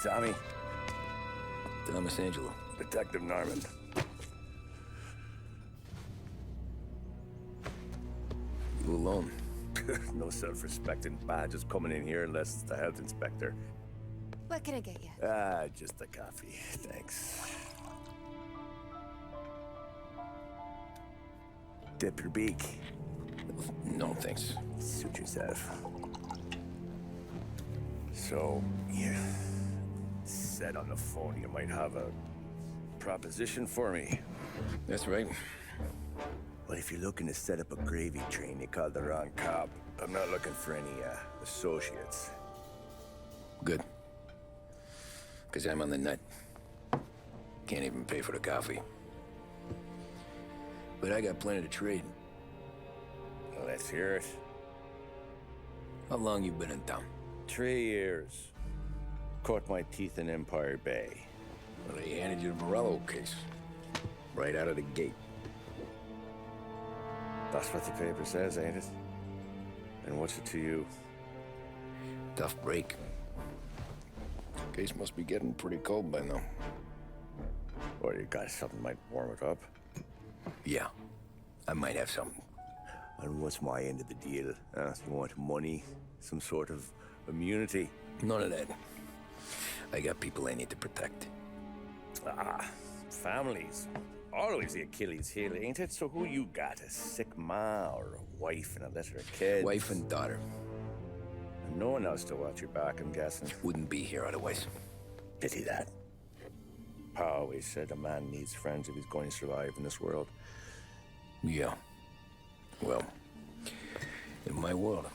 Tommy. Thomas Angelo. Detective Norman. You alone? No self-respecting badges coming in here unless it's the health inspector. What can I get you? Just a coffee, thanks. Dip your beak. No, thanks. Suit yourself. So, you said on the phone you might have a proposition for me. That's right. Well, if you're looking to set up a gravy train, you called the wrong cop. I'm not looking for any, associates. Good. Because I'm on the nut. Can't even pay for the coffee. But I got plenty to trade. Well, let's hear it. How long you been in town? 3 years. Caught my teeth in Empire Bay. Well, they handed you the Morello case. Right out of the gate. That's what the paper says, ain't it? And what's it to you? Tough break. Case must be getting pretty cold by now. Or you got something might warm it up? Yeah, I might have something. And what's my end of the deal? You want money? Some sort of immunity? None of that. I got people I need to protect. Families. Always the Achilles heel, ain't it? So who you got? A sick ma or a wife and a litter of kids? Wife and daughter. And no one else to watch your back, I'm guessing. Wouldn't be here otherwise. Pity that. Pa always said a man needs friends if he's going to survive in this world. Yeah. Well, in my world,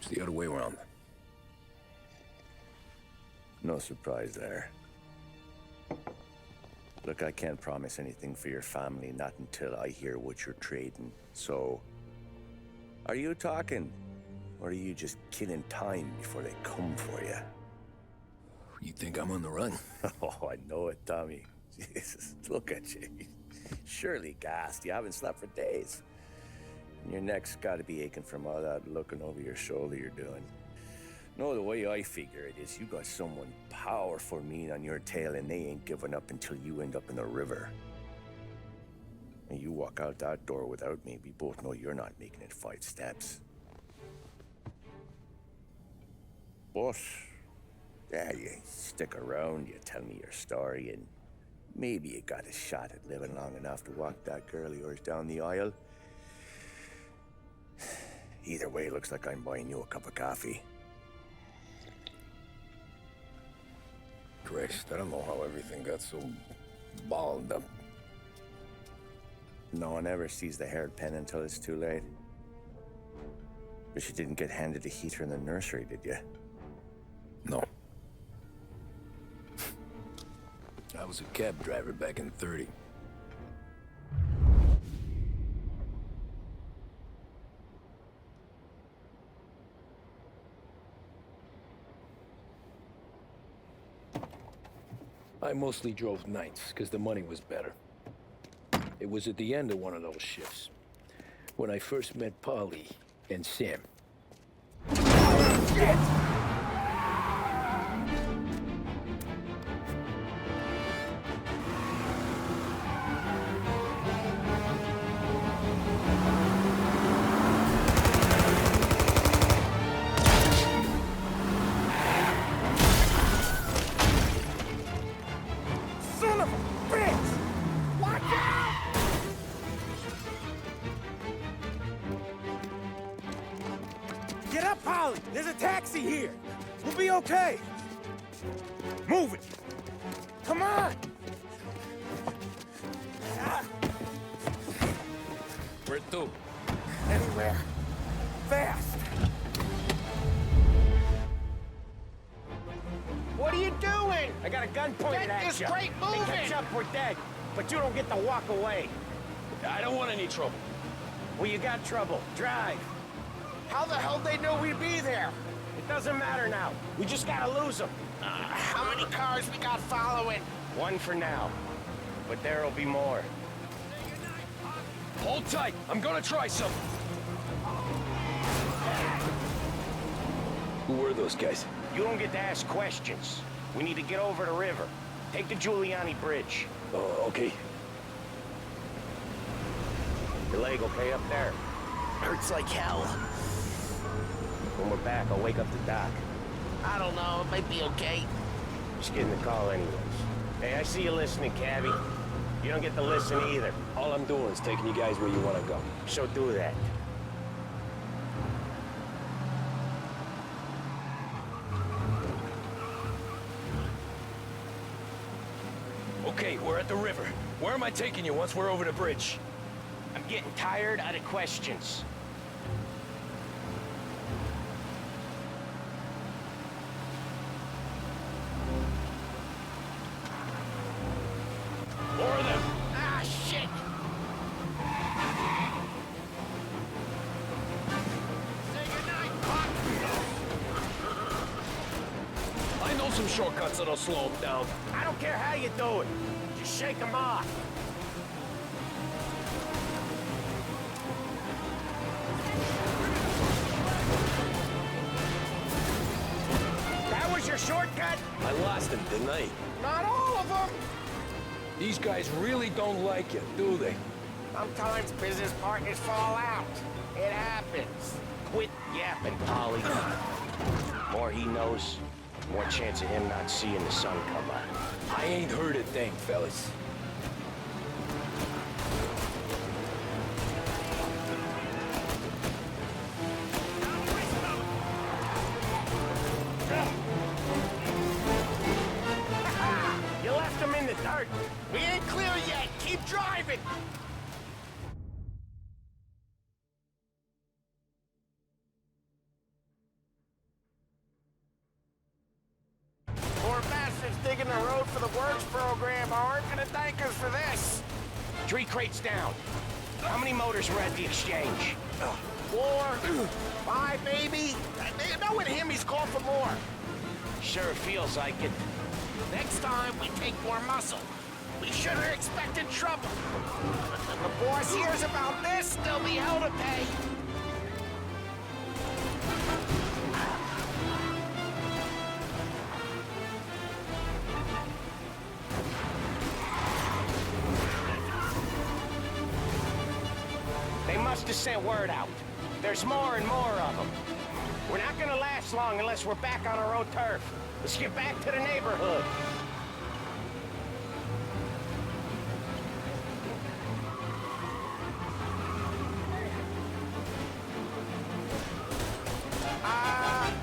it's the other way around. No surprise there. Look, I can't promise anything for your family, not until I hear what you're trading. So, are you talking? Or are you just killing time before they come for you? You think I'm on the run? Oh, I know it, Tommy. Jesus, look at you. Surely gassed. You haven't slept for days. And your neck's got to be aching from all that looking over your shoulder you're doing. No, the way I figure it is you got someone powerful mean on your tail and they ain't giving up until you end up in the river. And you walk out that door without me, we both know you're not making it 5 steps. But, yeah, you stick around, you tell me your story, and maybe you got a shot at living long enough to walk that girl of yours down the aisle. Either way, looks like I'm buying you a cup of coffee. Christ, I don't know how everything got so balled up. No one ever sees the haired pen until it's too late. But you didn't get handed a heater in the nursery, did you? No. I was a cab driver back in '30. I mostly drove nights, because the money was better. It was at the end of one of those shifts, when I first met Polly and Sam. Shit! Get up, Polly! There's a taxi here! We'll be okay! Move it! Come on! Where to? Anywhere. Fast! What are you doing? I got a gun pointed at you. this great They moving! catch up, we're dead. But you don't get to walk away. I don't want any trouble. Well, you got trouble. Drive. How the hell they know we'd be there? It doesn't matter now. We just gotta lose them. How many cars we got following? One for now. But there'll be more. Hold tight. I'm gonna try something. Who were those guys? You don't get to ask questions. We need to get over the river. Take the Giuliani Bridge. Oh, okay. Your leg okay up there? Hurts like hell. When we're back, I'll wake up the doc. I don't know, it might be okay. Just getting the call anyways. Hey, I see you listening, Cabby. You don't get to listen either. All I'm doing is taking you guys where you want to go. So do that. Okay, we're at the river. Where am I taking you once we're over the bridge? I'm getting tired of the questions. More of them. Ah, shit! Say goodnight, Pop! I know some shortcuts that'll slow them down. I don't care how you do it. Just shake them off. That was your shortcut? I lost him, didn't I? Not all of them. These guys really don't like you, do they? Sometimes business partners fall out. It happens. Quit yapping, Polly. More he knows, more chance of him not seeing the sun come up. I ain't heard a thing, fellas. You left him in the dirt. We ain't clear yet! Keep driving! Poor bastards digging the road for the works program aren't gonna thank us for this. 3 crates down. How many motors were at the exchange? 4, 5 maybe? Knowing him, he's called for more. Sure feels like it. Next time, we take more muscle. We should have expected trouble. But when the boss hears about this, there'll be hell to pay. They must have sent word out. There's more and more of them. We're not gonna last long unless we're back on our own turf. Let's get back to the neighborhood.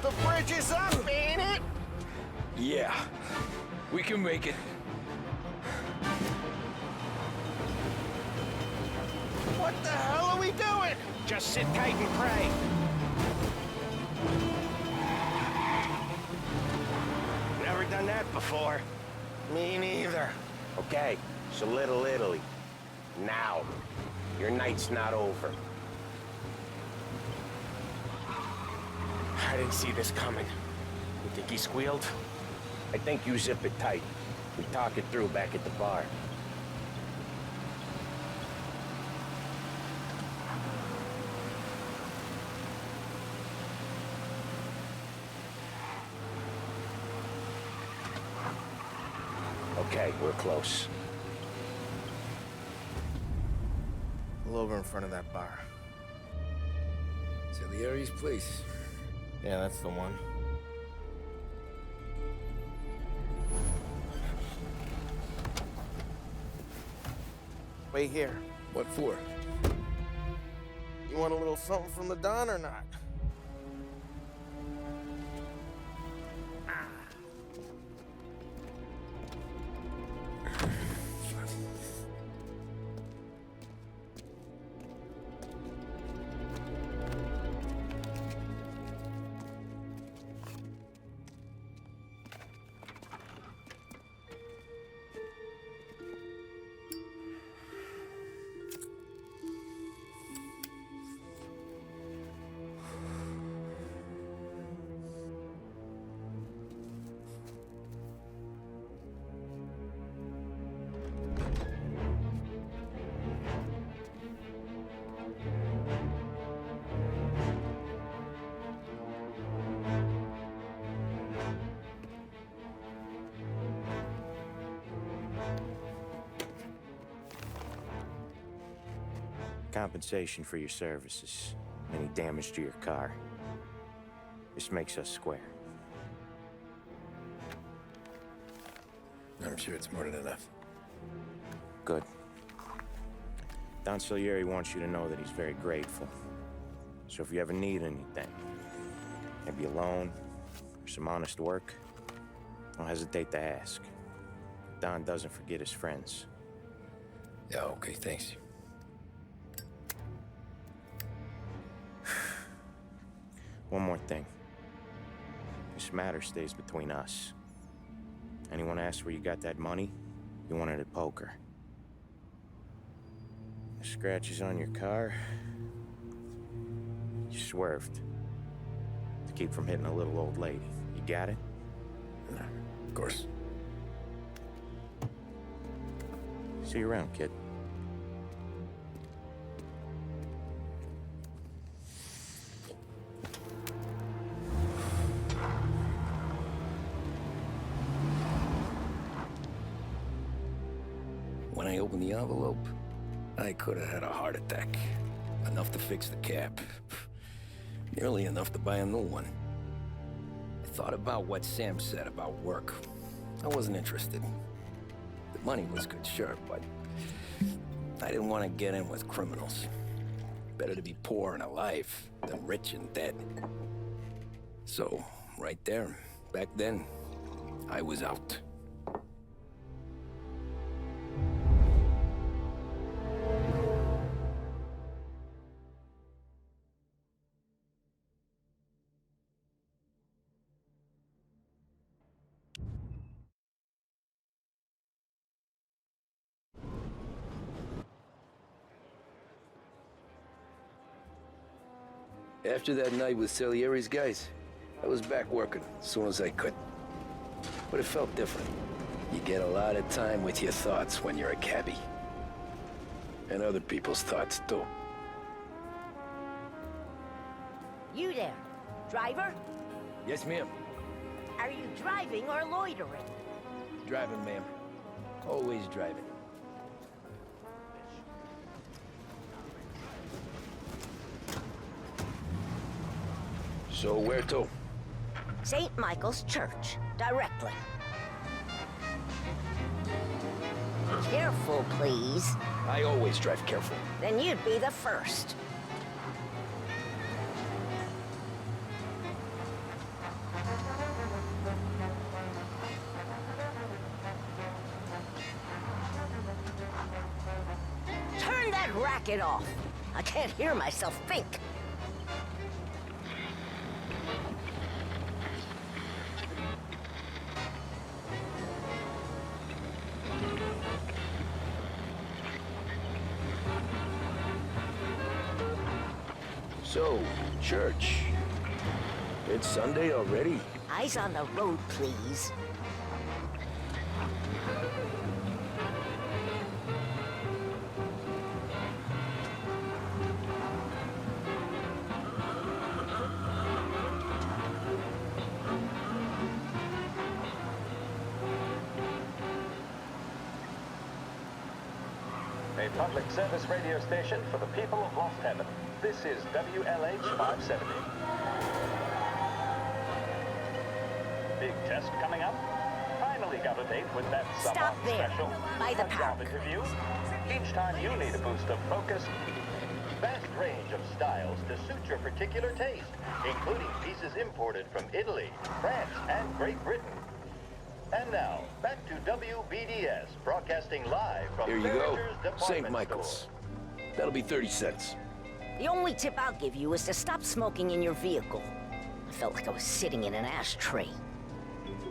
The bridge is up, ain't it? Yeah, we can make it. What the hell are we doing? Just sit tight and pray. Never done that before. Me neither. Okay, so Little Italy. Now, your night's not over. I didn't see this coming. You think he squealed? I think you zip it tight. We talk it through back at the bar. Okay, we're close. Pull over in front of that bar. Salieri's place. Yeah, that's the one. Wait here. What for? You want a little something from the Don or not? Compensation for your services. Any damage to your car. This makes us square. I'm sure it's more than enough. Good. Don Salieri wants you to know that he's very grateful. So if you ever need anything, maybe a loan or some honest work, don't hesitate to ask. Don doesn't forget his friends. Yeah, okay, thanks. One more thing. This matter stays between us. Anyone asks where you got that money, you won it at poker. The scratches on your car, you swerved. To keep from hitting a little old lady. You got it? Of course. See you around, kid. When I opened the envelope, I could have had a heart attack. Enough to fix the cap. Nearly enough to buy a new one. I thought about what Sam said about work. I wasn't interested. The money was good, sure, but I didn't want to get in with criminals. Better to be poor and alive than rich and dead. So, right there, back then, I was out. After that night with Salieri's guys, I was back working as soon as I could. But it felt different. You get a lot of time with your thoughts when you're a cabbie. And other people's thoughts, too. You there, driver? Yes, ma'am. Are you driving or loitering? Driving, ma'am. Always driving. So where to? St. Michael's Church, directly. Careful, please. I always drive careful. Then you'd be the first. Turn that racket off. I can't hear myself think. So, church. It's Sunday already? Eyes on the road, please. A public service radio station for the people of Lost Heaven. This is WLH 570. Big test coming up. Finally got a date with that Stop there, special by the job park. interview. Each time you need a boost of focus. Vast range of styles to suit your particular taste, including pieces imported from Italy, France, and Great Britain. And now, back to WBDS, broadcasting live from Here you go. Furniture's Department St. Michael's. Store. That'll be 30 cents. The only tip I'll give you is to stop smoking in your vehicle. I felt like I was sitting in an ashtray.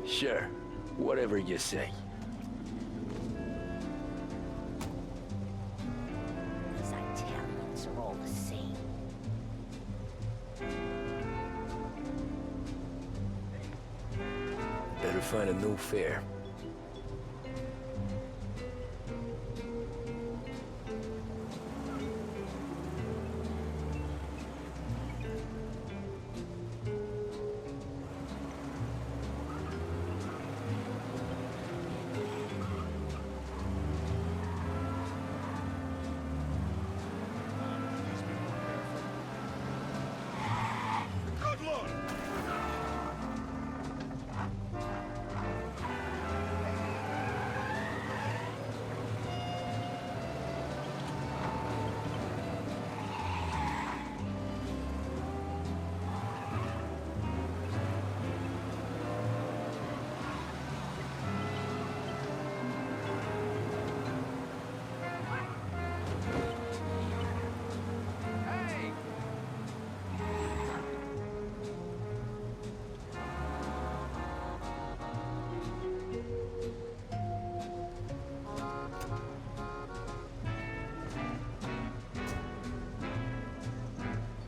Sure. Whatever you say. These Italians are all the same. Better find a new fare.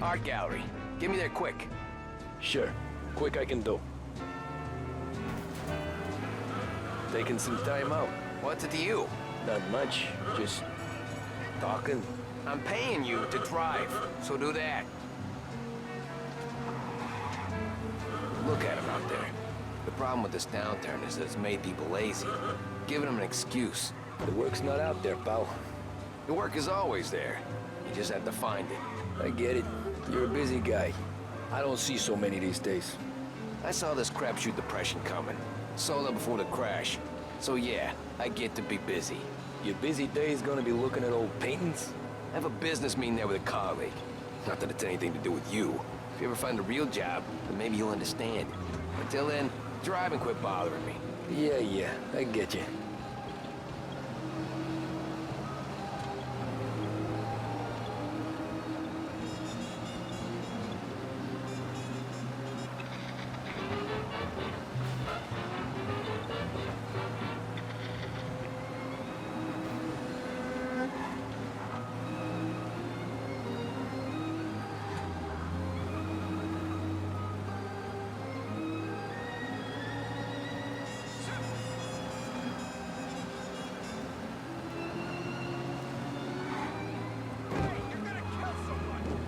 Art gallery. Get me there quick. Sure. Quick I can do. Taking some time out. What's it to you? Not much. Just talking. I'm paying you to drive, so do that. Look at him out there. The problem with this downturn is that it's made people lazy, giving them an excuse. The work's not out there, pal. The work is always there. You just have to find it. I get it. You're a busy guy. I don't see so many these days. I saw this crapshoot depression coming. Sold up before the crash. So yeah, I get to be busy. Your busy day's gonna be looking at old paintings? I have a business meeting there with a colleague. Not that it's anything to do with you. If you ever find a real job, then maybe you'll understand. Until then, drive and quit bothering me. Yeah, I get you.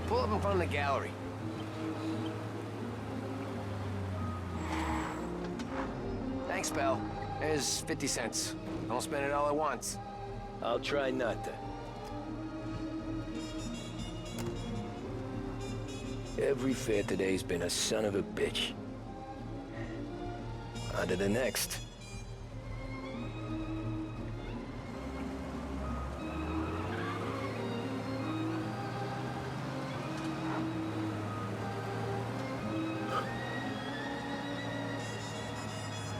Pull up in front of the gallery. Thanks, pal. There's 50 cents. Don't spend it all at once. I'll try not to. Every fare today's been a son of a bitch. On to the next.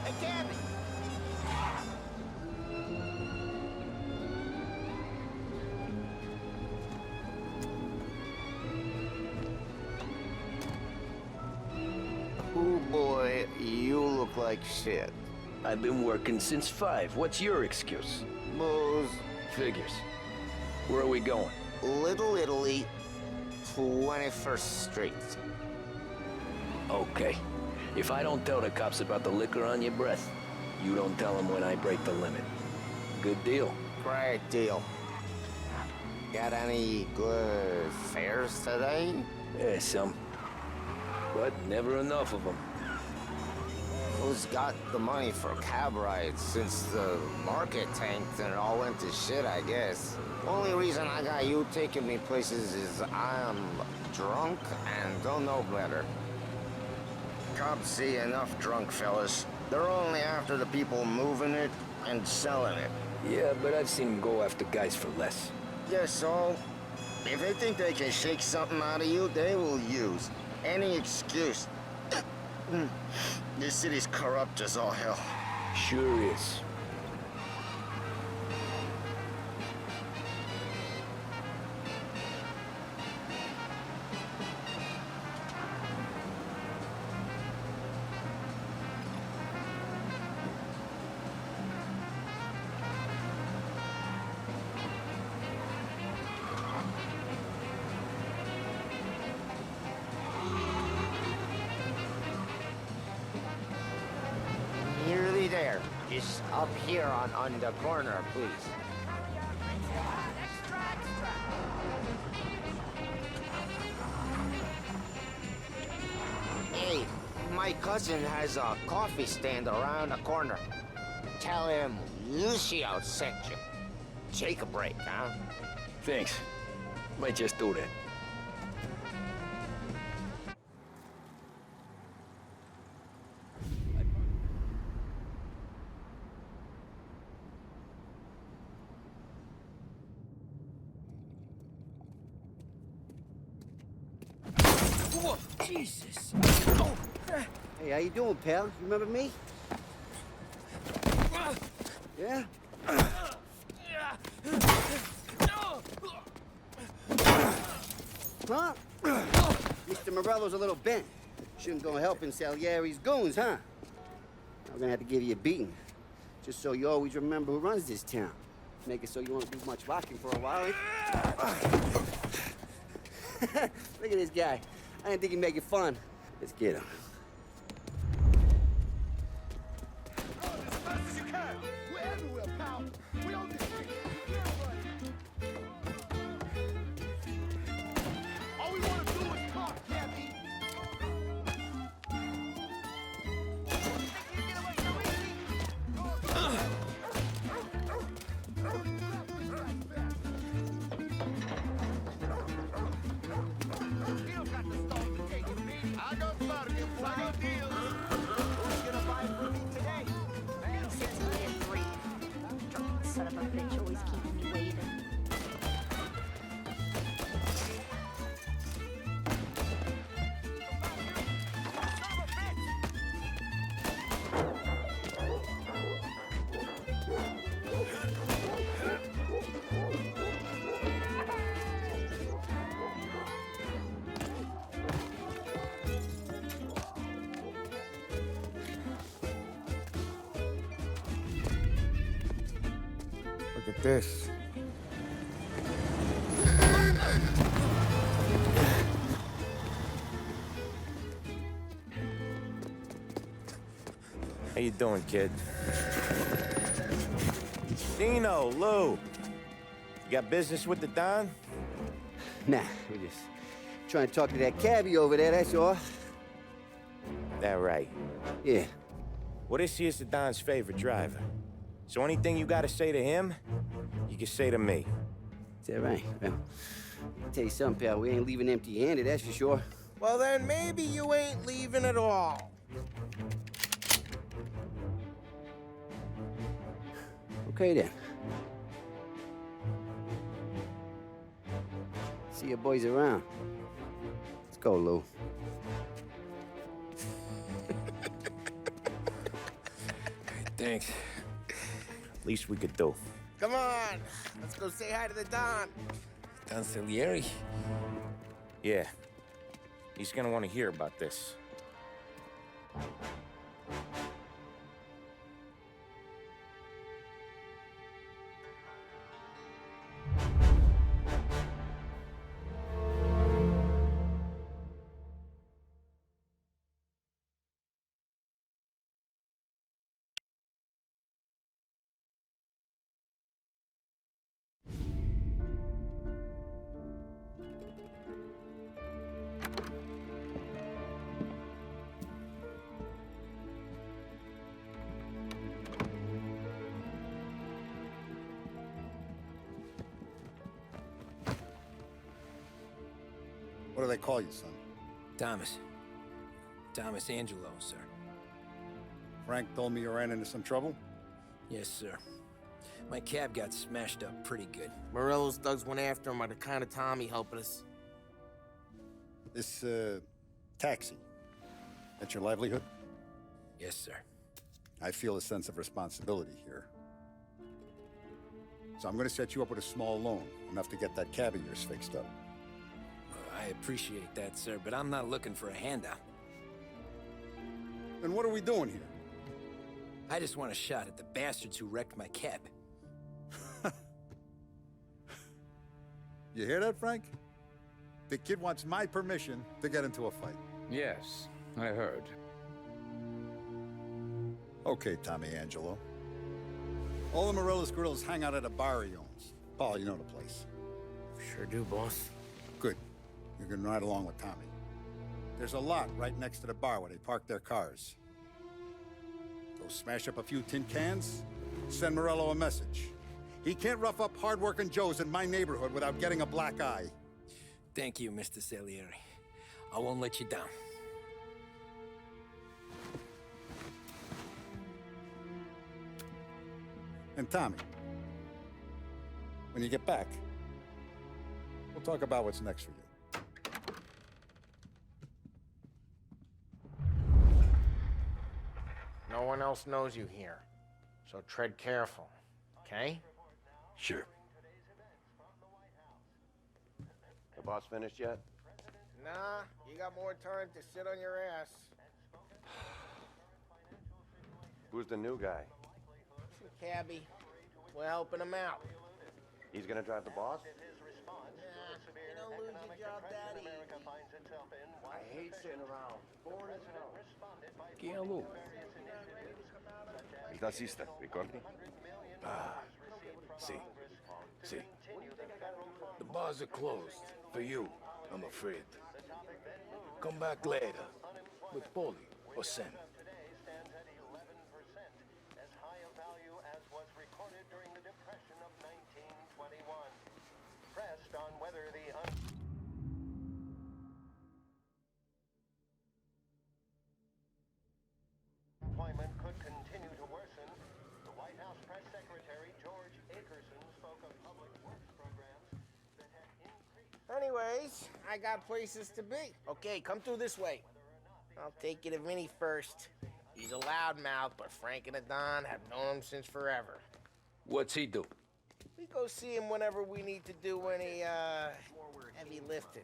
Hey, Gabby! Oh boy, you look like shit. I've been working since 5. What's your excuse? Booze. Figures. Where are we going? Little Italy, 21st Street. Okay. If I don't tell the cops about the liquor on your breath, you don't tell them when I break the limit. Good deal. Great deal. Got any good fares today? Yeah, some. But never enough of them. Who's got the money for cab rides since the market tanked and it all went to shit, I guess? Only reason I got you taking me places is I'm drunk and don't know better. Cops see enough drunk fellas. They're only after the people moving it and selling it. Yeah, but I've seen them go after guys for less. Yes, so if they think they can shake something out of you, they will use any excuse. This city's corrupt as all hell. Sure is. Nearly there. Just up here on the corner, please. Hey, my cousin has a coffee stand around the corner. Tell him Lucio sent you. Take a break, huh? Thanks. Might just do that. Whoa, Jesus! Oh. Hey, how you doing, pal? You remember me? Yeah? Huh? Mr. Morello's a little bent. Shouldn't go helping Salieri's goons, huh? I'm gonna have to give you a beating. Just so you always remember who runs this town. Make it so you won't do much rocking for a while. Look at this guy. I didn't think he'd make it fun. Let's get him. As fast as you can. We're everywhere, pal. We own this thing. All we want to do is talk, Cabby. I got bargains, I got deals. Who's gonna buy from me today? Since we had three. Son of a bitch always keeping me waiting. Look at this. How you doing, kid? Dino, Lou. You got business with the Don? Nah, we're just trying to talk to that cabbie over there, that's all. That right. Yeah. Well, this here's the Don's favorite driver. So anything you gotta say to him, you can say to me. Is that right? Well, I'll tell you something, pal. We ain't leaving empty-handed, that's for sure. Well, then maybe you ain't leaving at all. Okay, then. See your boys around. Let's go, Lou. Thanks. Least we could do. Come on, let's go say hi to the Don. Don Salieri? Yeah. He's gonna want to hear about this. What do they call you, son? Thomas. Thomas Angelo, sir. Frank told me you ran into some trouble? Yes, sir. My cab got smashed up pretty good. Morello's thugs went after him on account of Tommy helping us. This, taxi, that's your livelihood? Yes, sir. I feel a sense of responsibility here. So I'm gonna set you up with a small loan, enough to get that cab of yours fixed up. I appreciate that, sir, but I'm not looking for a handout. Then what are we doing here? I just want a shot at the bastards who wrecked my cab. You hear that, Frank? The kid wants my permission to get into a fight. Yes, I heard. Okay, Tommy Angelo. All the Morello's girls hang out at a bar he owns. Paul, you know the place. Sure do, boss. Good. You can ride along with Tommy. There's a lot right next to the bar where they park their cars. Go smash up a few tin cans, send Morello a message. He can't rough up hard-working Joes in my neighborhood without getting a black eye. Thank you, Mr. Salieri. I won't let you down. And Tommy, when you get back, we'll talk about what's next for you. No one else knows you here, so tread careful, okay? Sure. The boss finished yet? Nah, you got more time to sit on your ass. Who's the new guy? Some cabbie. We're helping him out. He's gonna drive the boss? Nah, you don't lose your job that Placa finds itself in. I hate sitting around. Boring as hell. Responded by Chi è lui? various initiatives, such as Il tassista, ricordi? Ah, See. See. continue the federal The bars are closed. For you, I'm afraid. Come back later. With Polly or Sam. today stands at 11%, as high a value as was recorded during the Depression of 1921. Pressed on whether the unemployment could continue to worsen, the White House Press Secretary George Akerson spoke of public works programs that had increased. Anyways, I got places to be. Okay, come through this way. I'll take you to Vinny first. He's a loudmouth, but Frank and the Don have known him since forever. What's he do? We go see him whenever we need to do any, heavy lifting.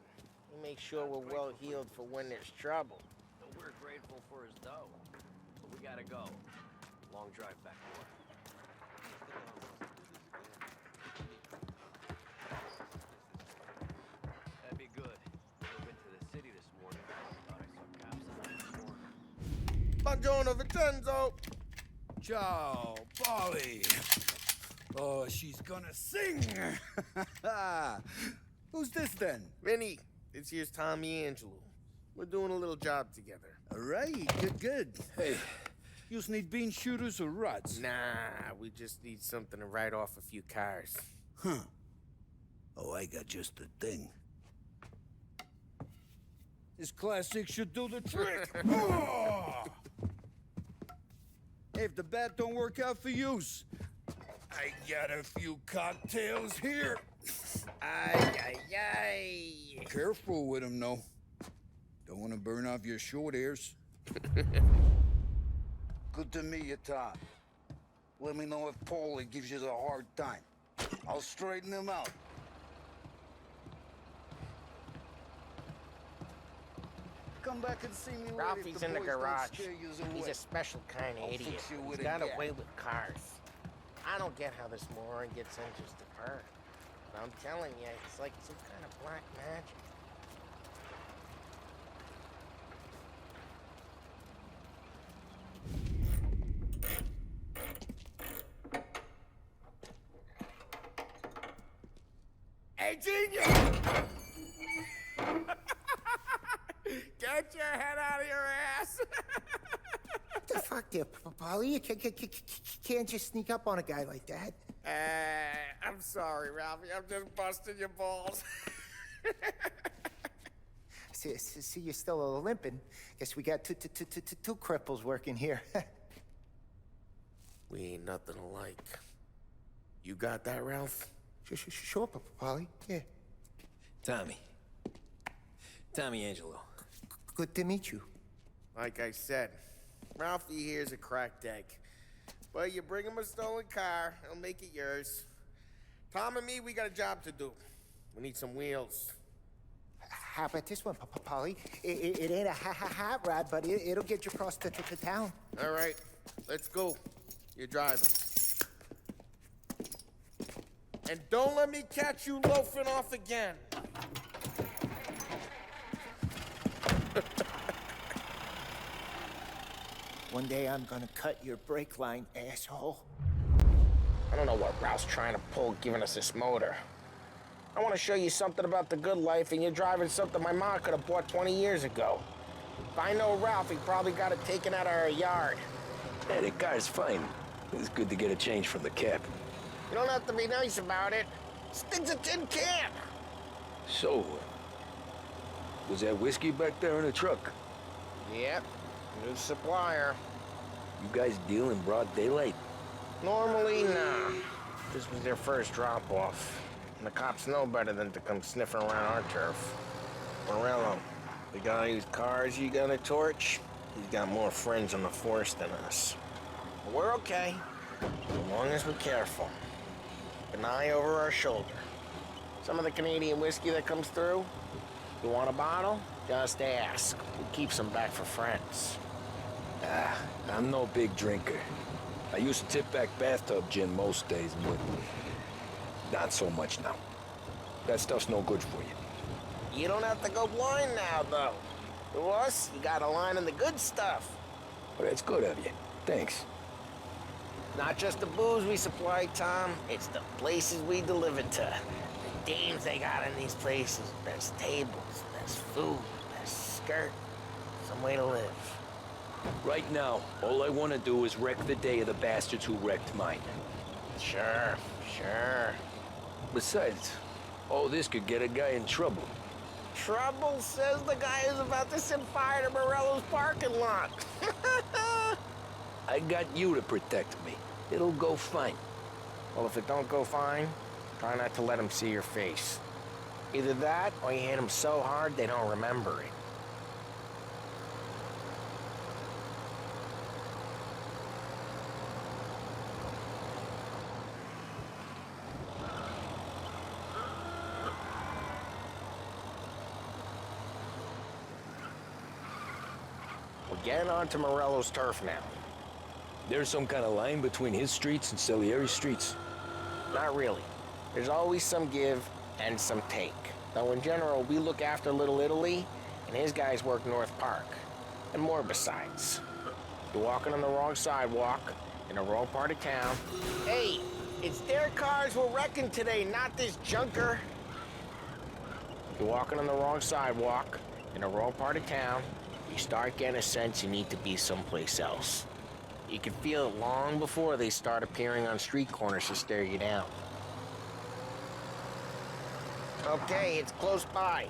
We make sure we're well heeled for when there's trouble. We're grateful for his dough, but we gotta go. Long drive back to work. That'd be good. I went to the city this morning. Thought I saw cops on the corner. Buongiorno, Vincenzo! Ciao, Polly. Oh, she's gonna sing. Who's this then? Vinny, this here's Tommy Angelo. We're doing a little job together. All right, good. Hey, you need bean shooters or rods? Nah, we just need something to write off a few cars. Huh. Oh, I got just the thing. This classic should do the trick. Oh! Hey, if the bat don't work out for yous, I got a few cocktails here. Ay. Careful with them, though. Don't want to burn off your short hairs. Good to meet you, Tom. Let me know if Paulie gives you the hard time. I'll straighten him out. Come back and see me later. Ralphie's in the garage. He's a special kind of idiot. He's got away with cars. I don't get how this moron gets interested in her. But I'm telling you, it's like some kind of black magic. Hey, genius! Get your head out of your ass! What the fuck there, Polly? You can't just sneak up on a guy like that. I'm sorry, Ralphie. I'm just busting your balls. See, you're still limping. Guess we got two cripples working here. We ain't nothing alike. You got that, Ralph? Sure, Polly. Yeah. Tommy Angelo. Good to meet you. Like I said, Ralphie here's a cracked egg. But you bring him a stolen car, he'll make it yours. Tom and me, we got a job to do. We need some wheels. How about this one, Polly? It ain't a hot rod, but it'll get you across to town. All right, let's go. You're driving. And don't let me catch you loafing off again. One day I'm gonna cut your brake line, asshole. I don't know what Ralph's trying to pull giving us this motor. I want to show you something about the good life, and you're driving something my mom could have bought 20 years ago. If I know Ralph, he probably got it taken out of our yard. Yeah, the car's fine. It's good to get a change from the cab. You don't have to be nice about it. Stig's a tin can. So, was that whiskey back there in the truck? Yep, new supplier. You guys deal in broad daylight? Normally, nah. This was their first drop-off. And the cops know better than to come sniffing around our turf. Morello, the guy whose cars you gonna torch, he's got more friends on the force than us. But we're okay, as long as we're careful. Keep an eye over our shoulder. Some of the Canadian whiskey that comes through, you want a bottle? Just ask. We keep some back for friends. I'm no big drinker. I used to tip back bathtub gin most days, but not so much now. That stuff's no good for you. You don't have to go blind now, though. To us, you got a line on the good stuff. Well, that's good of you. Thanks. Not just the booze we supply, Tom. It's the places we deliver to. The dames they got in these places. Best tables, best food, best skirt. Some way to live. Right now, all I want to do is wreck the day of the bastards who wrecked mine. Sure. Besides, all this could get a guy in trouble. Trouble says the guy is about to set fire to Morello's parking lot. I got you to protect me. It'll go fine. Well, if it don't go fine, try not to let them see your face. Either that, or you hit them so hard they don't remember it. We're getting onto Morello's turf now. There's some kind of line between his streets and Salieri's streets? Not really. There's always some give and some take. Though in general, we look after Little Italy, and his guys work North Park. And more besides. You're walking on the wrong sidewalk, in the wrong part of town. Hey, it's their cars we're wrecking today, not this junker. You're walking on the wrong sidewalk, in the wrong part of town. You start getting a sense you need to be someplace else. You can feel it long before they start appearing on street corners to stare you down. Okay, it's close by.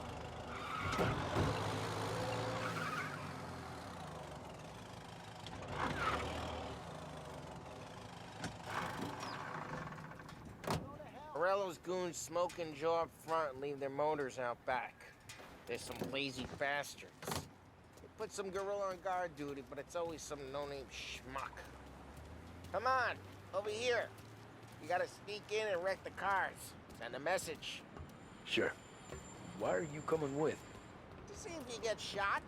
Morello's goons smoke and jaw up front and leave their motors out back. There's some lazy bastards. Put some gorilla on guard duty, but it's always some no-name schmuck. Come on, over here. You gotta sneak in and wreck the cars. Send a message. Sure. Why are you coming with? To see if you get shot.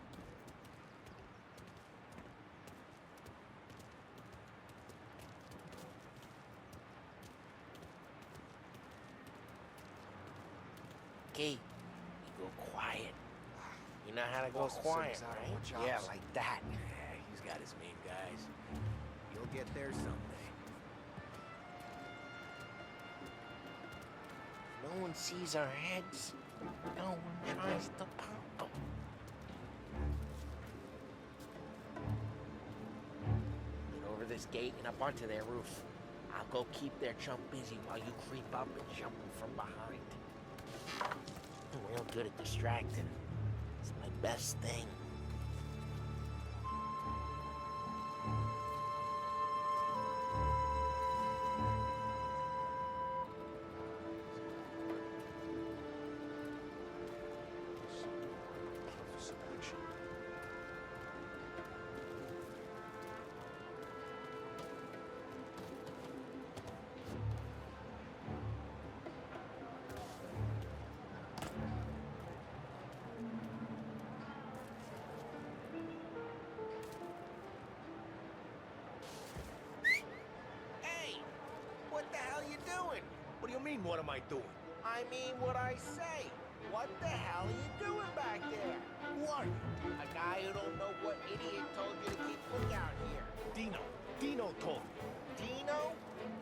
Okay, you go quiet. You know how to go quiet, right? Yeah, like that. Yeah, he's got his main guys. You'll get there someday. No one sees our heads. No one tries to pop them. Get over this gate and up onto their roof. I'll go keep their chump busy while you creep up and jump them from behind. I'm real good at distracting. It's my best thing. What do you mean, what am I doing? I mean what I say. What the hell are you doing back there? Who are you? A guy who don't know what idiot told you to keep lookout here. Dino told me. Dino?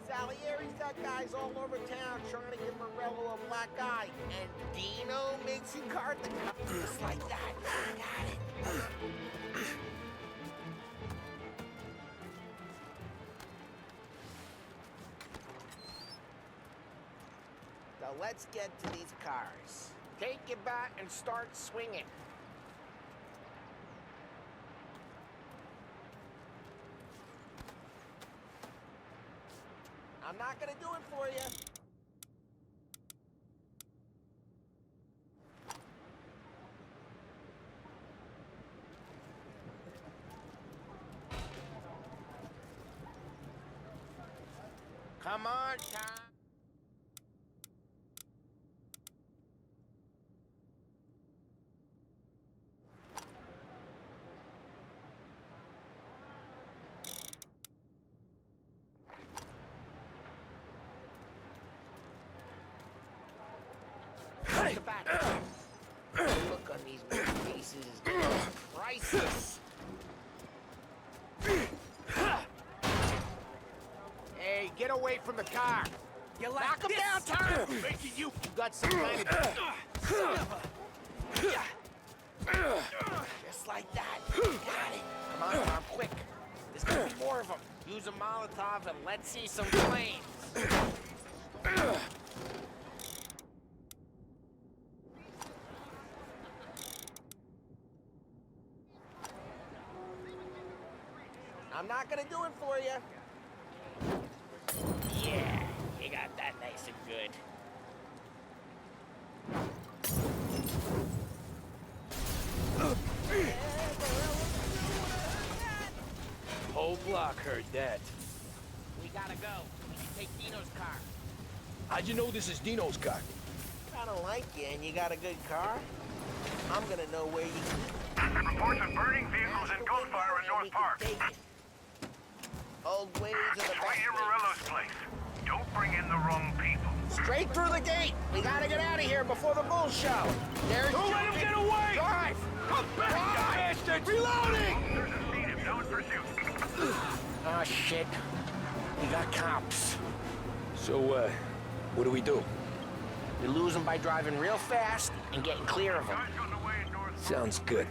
Salieri's got guys all over town trying to give Morello a black eye. And Dino makes you guard the cops just like that. I got it. So let's get to these cars. Take your bat and start swinging. I'm not gonna do it for you. Come on, Tom. This is a crisis. Hey, get away from the car. You like Knock him this? down, Tom! Making you got some kind of... Just like that. Got it. Come on, Tom, quick. There's gonna be more of them. Use a Molotov and let's see some flames. I'm not gonna do it for you. Yeah, you got that nice and good. Whole block heard that. We gotta go. We can take Dino's car. How'd you know this is Dino's car? I don't like you and you got a good car. I'm gonna know where you... Reports of burning vehicles and gunfire in North Park. Old ways of the Right best near ways. Morello's place. Don't bring in the wrong people. Straight through the gate. We gotta get out of here before the bull show. There's Don't let him get away! Drive! Come back, you bastards! Reloading! Officers have seen him. Now in pursuit. Oh, shit. We got cops. So, what do we do? We lose them by driving real fast and getting clear of them. Guys got away in North. Sounds good.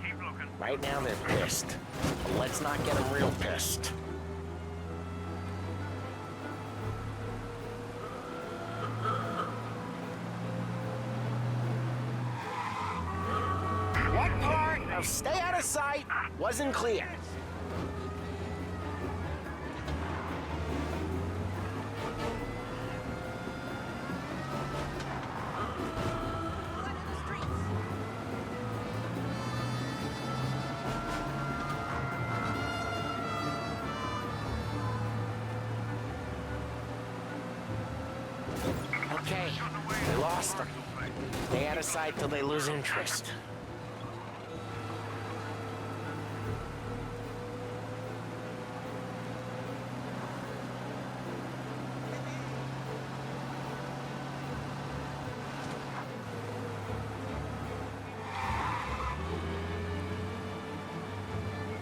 Keep looking. Right now, they're pissed. But let's not get them real pissed. What part of stay out of sight wasn't clear? Okay, we lost them. Stay out of sight till they lose interest.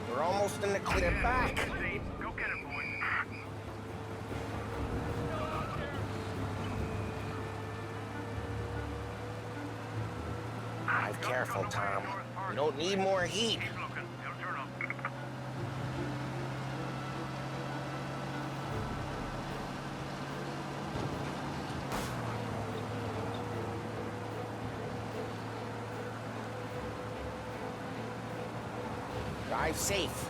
We're almost in the clear back. Go get him, boys. Drive careful, Tom. We don't need more heat. Keep looking. He'll turn up. Drive safe.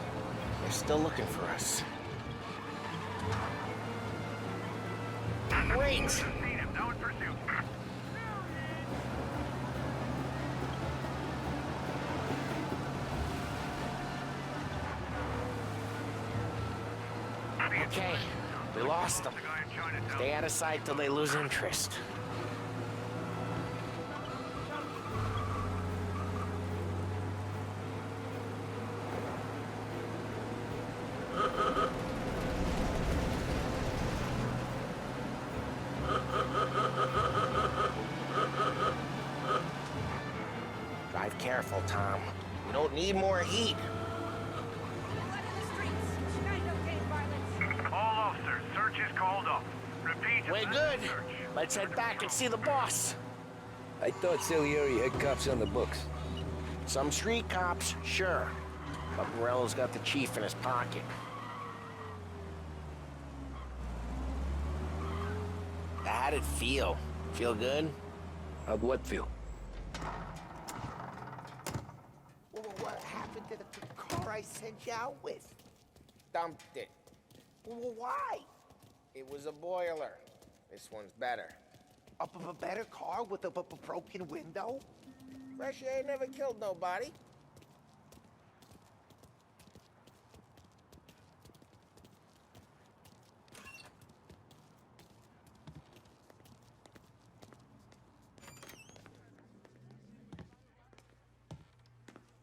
They're still looking for us. Great! Seen him. Now in pursuit. Okay, we lost them. The guy in Chinatown. Stay out of sight till they lose interest. Drive careful, Tom. We don't need more heat. All officers, search is called off. Repeat. We're good. Let's head back and see the boss. I thought Salieri had cops on the books. Some street cops, sure. But Morello's got the chief in his pocket. How'd it feel? Feel good? How'd what feel? Well, what happened to the car I sent you out with? Dumped it. Well, why? It was a boiler. This one's better. A better car with a broken window? Fresh air never killed nobody.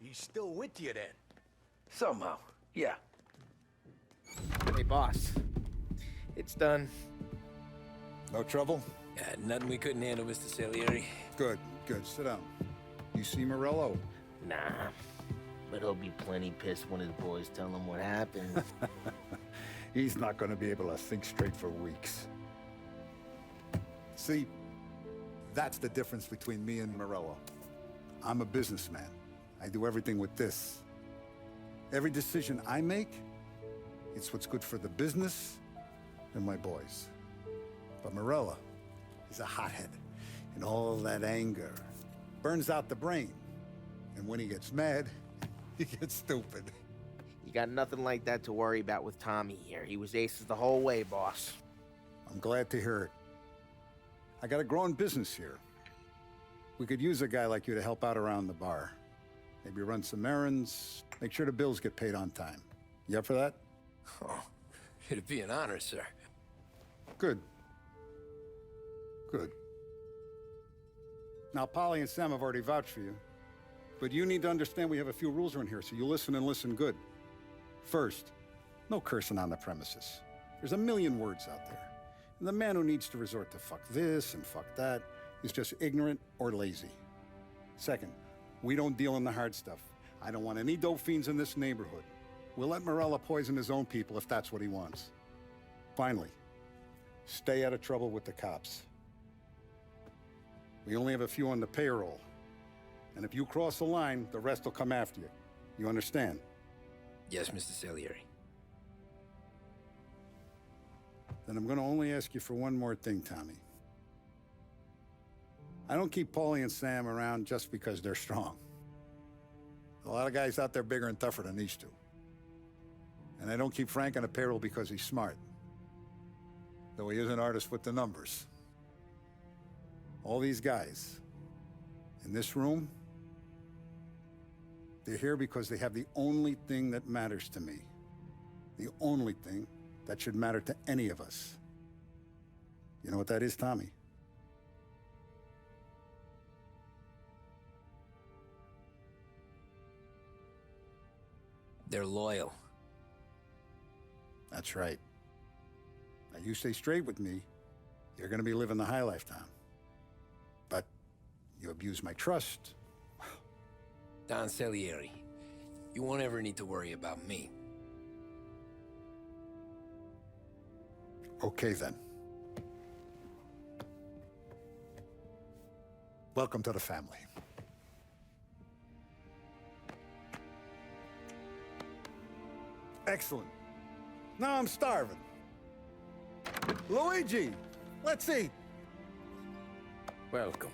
He's still with you then? Somehow, yeah. Hey, boss. It's done. No trouble? Nothing we couldn't handle, Mr. Salieri. Good, good. Sit down. You see Morello? Nah, but he'll be plenty pissed when his boys tell him what happened. He's not going to be able to think straight for weeks. See, that's the difference between me and Morello. I'm a businessman. I do everything with this. Every decision I make, it's what's good for the business and my boys. But Morello is a hothead, and all that anger burns out the brain. And when he gets mad, he gets stupid. You got nothing like that to worry about with Tommy here. He was aces the whole way, boss. I'm glad to hear it. I got a growing business here. We could use a guy like you to help out around the bar. Maybe run some errands, make sure the bills get paid on time. You up for that? Oh, it'd be an honor, sir. Good. Good. Now, Polly and Sam have already vouched for you. But you need to understand we have a few rules around here, so you listen and listen good. First, no cursing on the premises. There's a million words out there. And the man who needs to resort to fuck this and fuck that is just ignorant or lazy. Second, we don't deal in the hard stuff. I don't want any dope fiends in this neighborhood. We'll let Morello poison his own people if that's what he wants. Finally, stay out of trouble with the cops. We only have a few on the payroll. And if you cross the line, the rest will come after you. You understand? Yes, Mr. Salieri. Then I'm going to only ask you for one more thing, Tommy. I don't keep Paulie and Sam around just because they're strong. A lot of guys out there bigger and tougher than these two. And I don't keep Frank on a payroll because he's smart. Though he is an artist with the numbers. All these guys in this room, they're here because they have the only thing that matters to me. The only thing that should matter to any of us. You know what that is, Tommy? They're loyal. That's right. Now you stay straight with me, you're gonna be living the high life, Tom. But you abuse my trust. Don Salieri, you won't ever need to worry about me. Okay, then. Welcome to the family. Excellent. Now I'm starving. Luigi, let's eat. Welcome.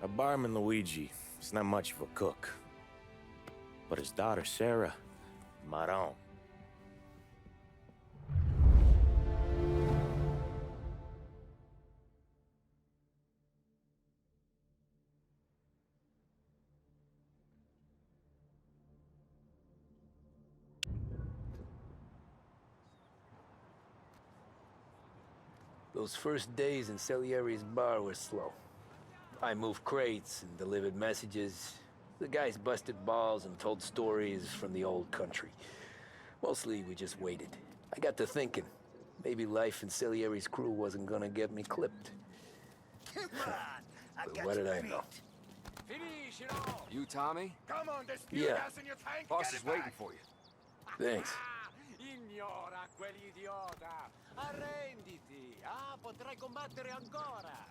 A barman Luigi is not much of a cook. But his daughter Sarah, Maron. Those first days in Salieri's bar were slow. I moved crates and delivered messages. The guys busted balls and told stories from the old country. Mostly, we just waited. I got to thinking, maybe life in Salieri's crew wasn't gonna get me clipped. But what did I know? You, Tommy? Come on, there's Yeah. gas in your tank. Boss Get is it waiting back. for you. Thanks. Ignora quell'idiota! Arrenditi! Ah, potrai combattere ancora!